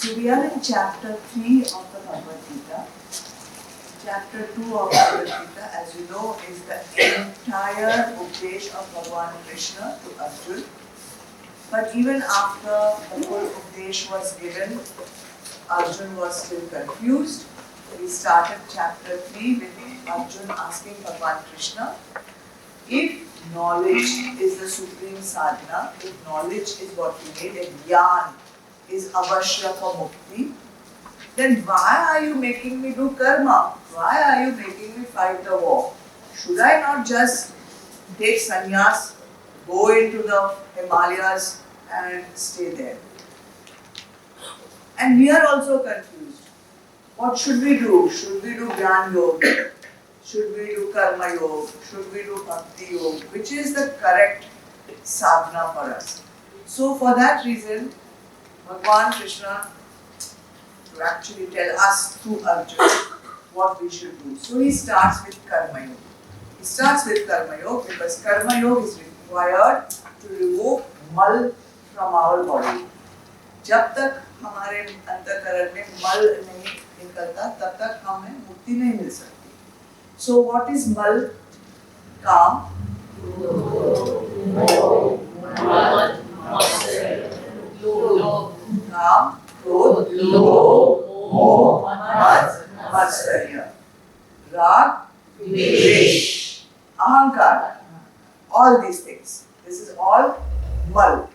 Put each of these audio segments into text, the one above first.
So we are in chapter 3 of the Bhagavad Gita. Chapter 2 of Bhagavad Gita, as you know, is the entire Upadesh of Bhagavan Krishna to Arjuna. But even after the whole Upadesh was given, Arjuna was still confused. We started chapter 3 with Arjuna asking Bhagavan Krishna, if knowledge is the supreme sadhana, if knowledge is what we need, and jnana is avashya for mukti, then why are you making me do karma? Why are you making me fight the war? Should I not just take sannyas, go into the Himalayas and stay there? And we are also confused. What should we do? Should we do Jnana Yoga? Should we do Karma Yoga? Should we do Bhakti Yoga? Which is the correct sadhana for us? So for that reason, Bhagavan Krishna to actually tell us through Arjuna what we should do. So he starts with Karma Yoga. He starts with Karma Yoga because Karma Yoga is required to remove mal from our body. जब तक हमारे अंतःकरण में मल नहीं निकलता तब तक हमें मुक्ति नहीं मिल सकती. So what is mal? काम, काम, क्रोध, लोभ, मोह, मद, मात्सर्य, राग, द्वेष, अहंकार. All these things. This is all mal.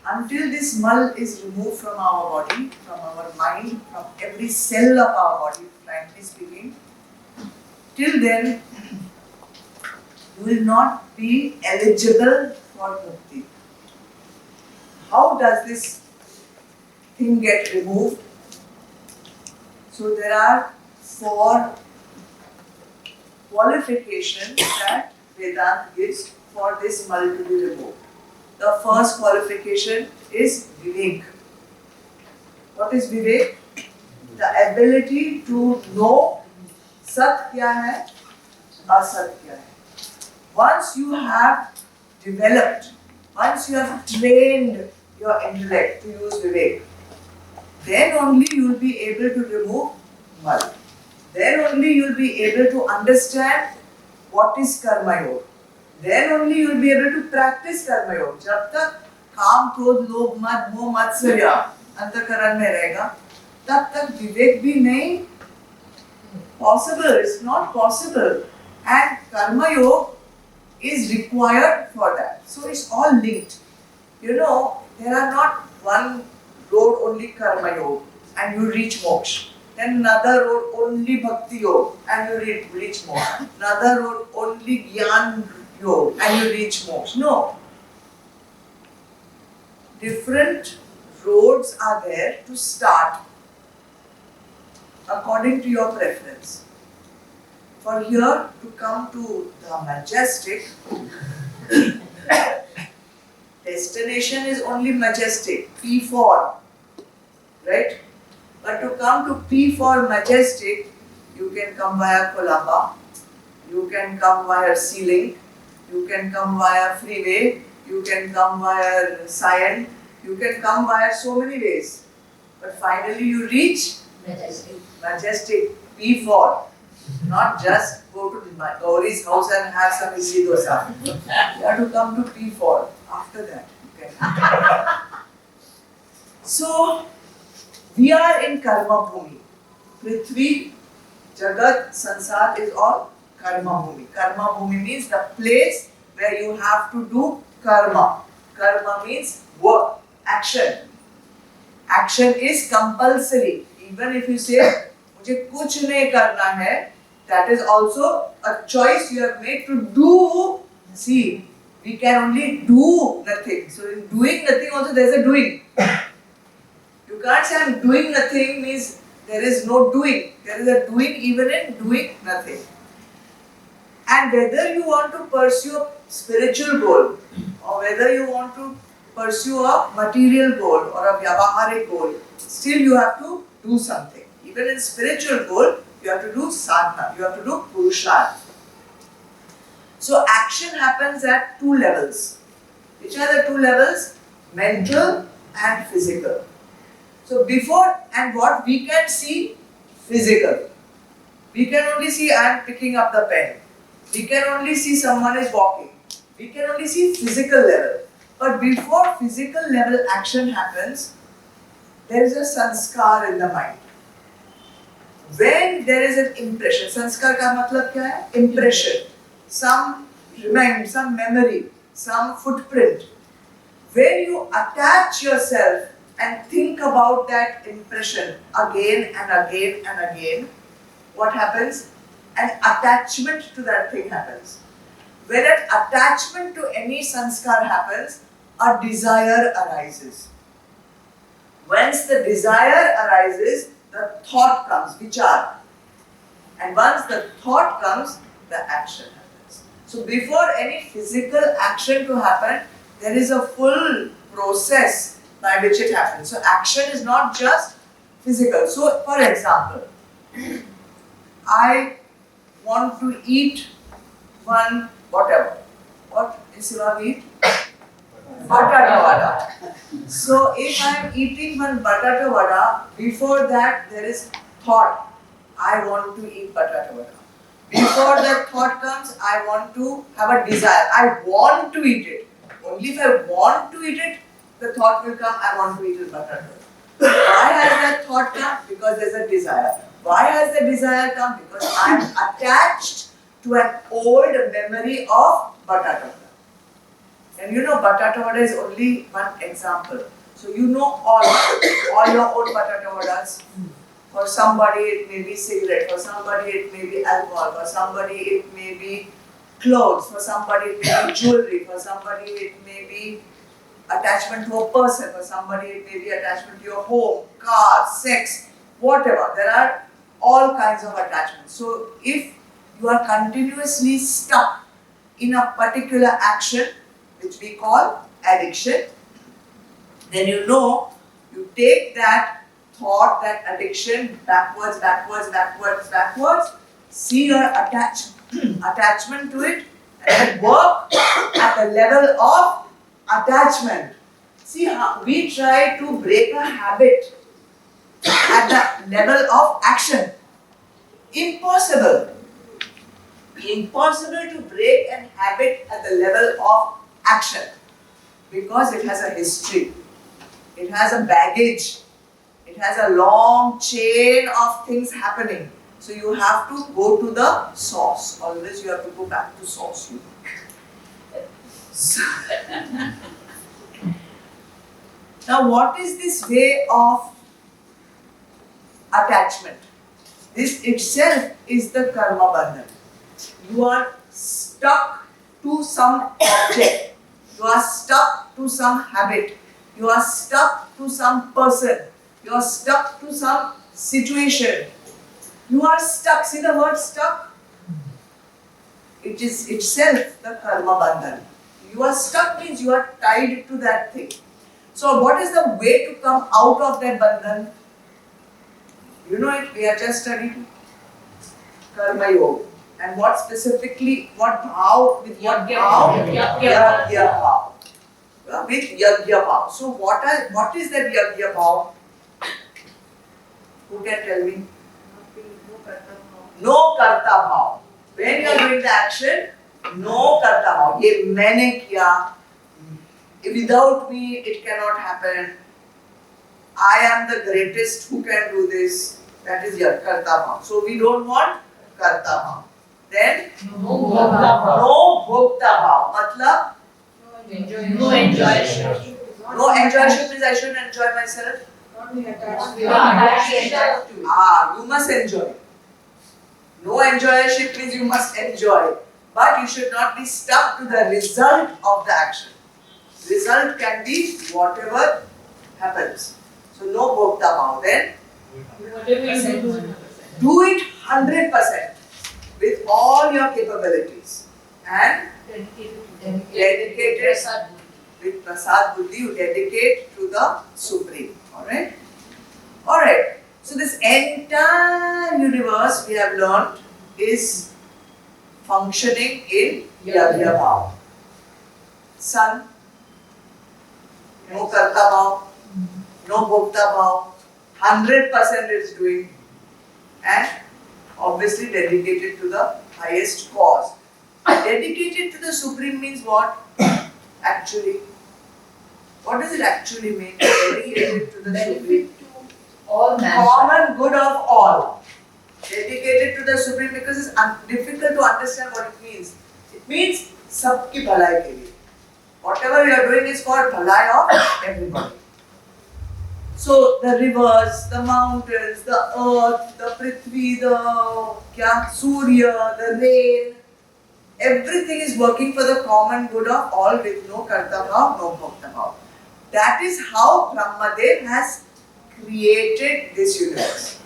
Until this mal is removed from our body, from our mind, from every cell of our body, frankly speaking, till then you will not be eligible for mukti. How does this thing get removed? So there are 4 qualifications that Vedanta gives for this mal to be removed. The first qualification is vivek. What is vivek? The ability to know sat kya hai, asat kya hai. Once you have developed, once you have trained your intellect to use vivek, then only you will be able to remove mal. Then only you will be able to understand what is karma yoga. Then only you will be able to practice karma yoga. जब तक काम, क्रोध, लोभ, मद, मोह, मात्सर्य अंतःकरण में रहेगा, तब तक विवेक भी नहीं possible. It's not possible. And karma yoga is required for that. So it's all linked. You know, there are not one road only karma yoga and you reach moksha. Then another road only bhakti yoga and you reach moksha. Another road only jnana yoga and you reach moksha. No. Different roads are there to start according to your preference. For here to come to the majestic, destination is only majestic, P4, right? But to come to P4 majestic, you can come via Kolaba, you can come via Sea-Link, you can come via freeway, you can come via Sion, you can come via so many ways. But finally you reach majestic P4. Not just go to Gauri's house and have some idli dosa. You have to come to P4. After that, you can. So, we are in Karma Bhumi. Prithvi, Jagat, Sansar is all Karma Bhumi. Karma Bhumi means the place where you have to do karma. Karma means work, action. Action is compulsory. Even if you say, मुझे कुछ नहीं करना है, that is also a choice you have made to do. See, we can only do nothing. So in doing nothing also there is a doing. You can't say I'm doing nothing means there is no doing. There is a doing even in doing nothing. And whether you want to pursue a spiritual goal or whether you want to pursue a material goal or a vyavaharik goal, still you have to do something. Even in spiritual goal, you have to do sadhana, you have to do purusharth. So action happens at 2 levels. Which are the 2 levels? Mental and physical. So before, and what we can see, physical. We can only see I am picking up the pen. We can only see someone is walking. We can only see physical level. But before physical level action happens, there is a sanskar in the mind. When there is an impression, sanskar ka matlab kya hai? Impression. Some remind, some memory, some footprint. When you attach yourself and think about that impression again and again and again, what happens? An attachment to that thing happens. When an attachment to any sanskar happens, a desire arises. Once the desire arises, the thought comes, vichar. And once the thought comes, the action happens. So before any physical action to happen, there is a full process by which it happens. So action is not just physical. So for example, I want to eat one whatever. What is your eat? Batata vada. So if I am eating one batata vada, before that there is thought, I want to eat batata vada. Before that thought comes, I want to have a desire. I want to eat it. Only if I want to eat it, the thought will come, I want to eat it batata vada. Why has that thought come? Because there is a desire. Why has the desire come? Because I am attached to an old memory of batata vada. And you know, batata vada is only one example. So you know all your own batata vadas. For somebody it may be cigarette, for somebody it may be alcohol, for somebody it may be clothes, for somebody it may be jewelry, for somebody it may be attachment to a person, for somebody it may be attachment to your home, car, sex, whatever. There are all kinds of attachments. So if you are continuously stuck in a particular action, which we call addiction, then you know, you take that thought, that addiction backwards, backwards, backwards, backwards, see your attachment to it, and work at the level of attachment. See how we try to break a habit at the level of action. Impossible. Impossible to break an habit at the level of action, because it has a history, it has a baggage, it has a long chain of things happening. So you have to go to the source. Always you have to go back to source. Now what is this way of attachment? This itself is the karma bandhan. You are stuck to some object. You are stuck to some habit. You are stuck to some person. You are stuck to some situation. You are stuck. See the word stuck? It is itself the karma bandhan. You are stuck means you are tied to that thing. So what is the way to come out of that bandhan? You know it, we have just studied karma yoga. And what specifically, what bhav, with what bhav? Yagya bhav. With yagya bhav. So what is that yagya bhav? Who can tell me? No karta bhav. When you are doing the action, no karta bhav. Ye maine kiya. Without me, it cannot happen. I am the greatest who can do this. That is your karta bhav. So we don't want karta bhav. Then no bhokta bhav. Matlab? No enjoyment. No enjoyment means I shouldn't enjoy myself. You must enjoy. No enjoyership means you must enjoy. But you should not be stuck to the result of the action. Result can be whatever happens. So no bhokta bhav. Then do it 100% with all your capabilities and dedicated with prasad buddhi, you dedicate to the Supreme. Alright? Alright. So this entire universe we have learned is functioning in yagya bhav. Sun, no karta bhav, no bhokta bhav. 100% it's doing, and obviously dedicated to the highest cause. Dedicated to the Supreme means what? Actually, what does it actually mean? Dedicated to the Supreme. Benefit to all mankind. Common good of all. Dedicated to the Supreme, because it's difficult to understand what it means. It means sabki bhalai ke liye. Whatever you are doing is for bhalai of everybody. So the rivers, the mountains, the earth, the prithvi, the surya, the rain, everything is working for the common good of all with no karta bhav, no bhakta bhav. That is how Brahmadev has created this universe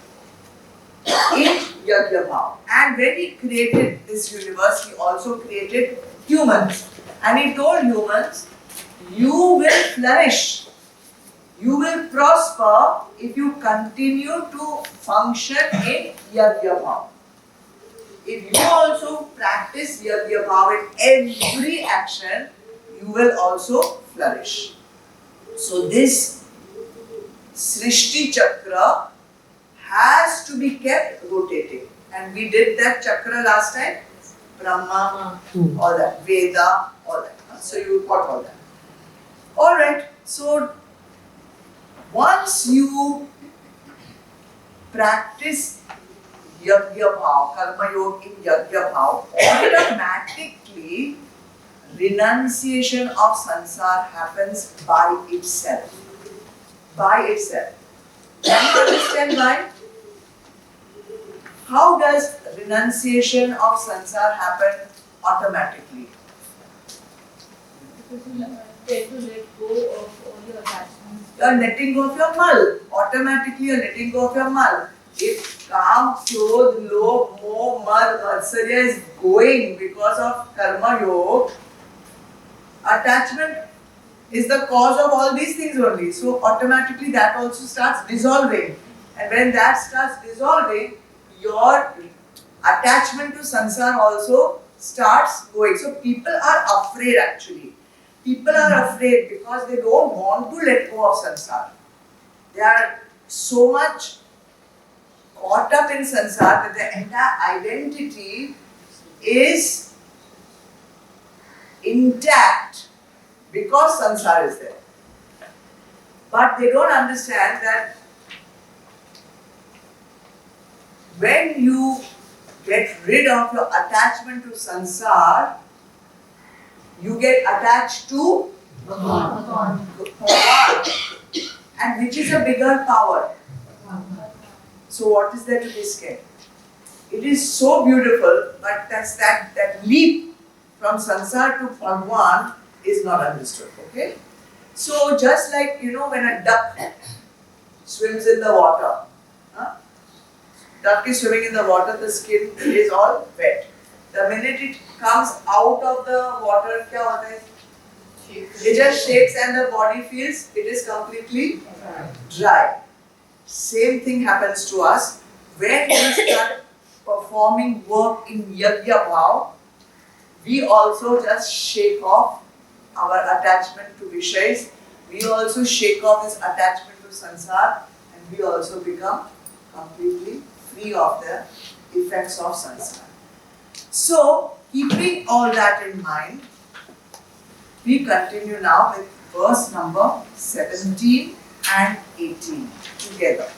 in Yajna bhav. And when he created this universe, he also created humans. And he told humans, you will flourish, you will prosper if you continue to function in Yajna bhav. If you also practice Yajna bhav in every action, you will also flourish. So this Srishti Chakra has to be kept rotating. And we did that chakra last time. Brahma, all that. Veda, all that. So you got all that. Alright, so once you practice Yajna bhav, Karma Yoga in Yajna bhav, automatically renunciation of sansar happens by itself. By itself. Can you understand why? How does renunciation of sansar happen automatically? Because you tend to let go of all your attachments. You are letting go of your mal. Automatically you are letting go of your mal. If Kam, Krodh, Lobh, Moh, Mad, Matsarya is going because of Karma Yoga, attachment is the cause of all these things only. So automatically that also starts dissolving. And when that starts dissolving, your attachment to sansar also starts going. So people are afraid actually. People are afraid because they don't want to let go of sansar. They are so much caught up in sansar that their entire identity is intact because sansar is there. But they don't understand that when you get rid of your attachment to sansar, you get attached to Bhagavad. Bhagavad. And which is a bigger power? So what is there to be scared? It is so beautiful, but that leap from sansar to Bhagwan is not understood. Okay? So just like when a duck swims in the water, duck is swimming in the water, the skin is all wet. The minute it comes out of the water, क्या होता है? It just shakes and the body feels it is completely dry. Same thing happens to us when we start performing work in Yajna bhav. We also just shake off our attachment to Vishais. We also shake off this attachment to sansar, and we also become completely free of the effects of sansar. So, keeping all that in mind, we continue now with verse number 17 and 18 together.